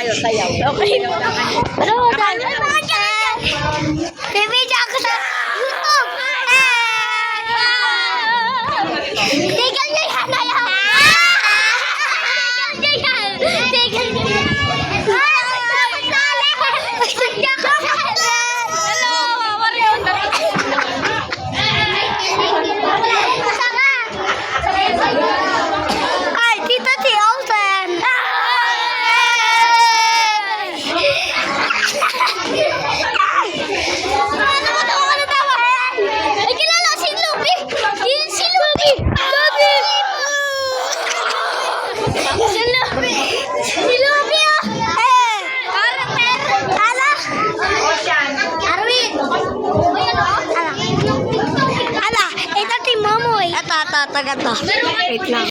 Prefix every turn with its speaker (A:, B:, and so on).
A: tayo, sayaw. Okay.
B: Ano? Bibidyo ako sa YouTube. Tigil niyo yan, ayaw. Tigil niyo yan. Ay, dito si Olsen. Ay, kilala si Lupi. Yun si Lupi. Lupi. Si Lupi. Si Lupi, Ala. Arwin. Ala. Ito si Momoy.
A: Ito. Wait lang.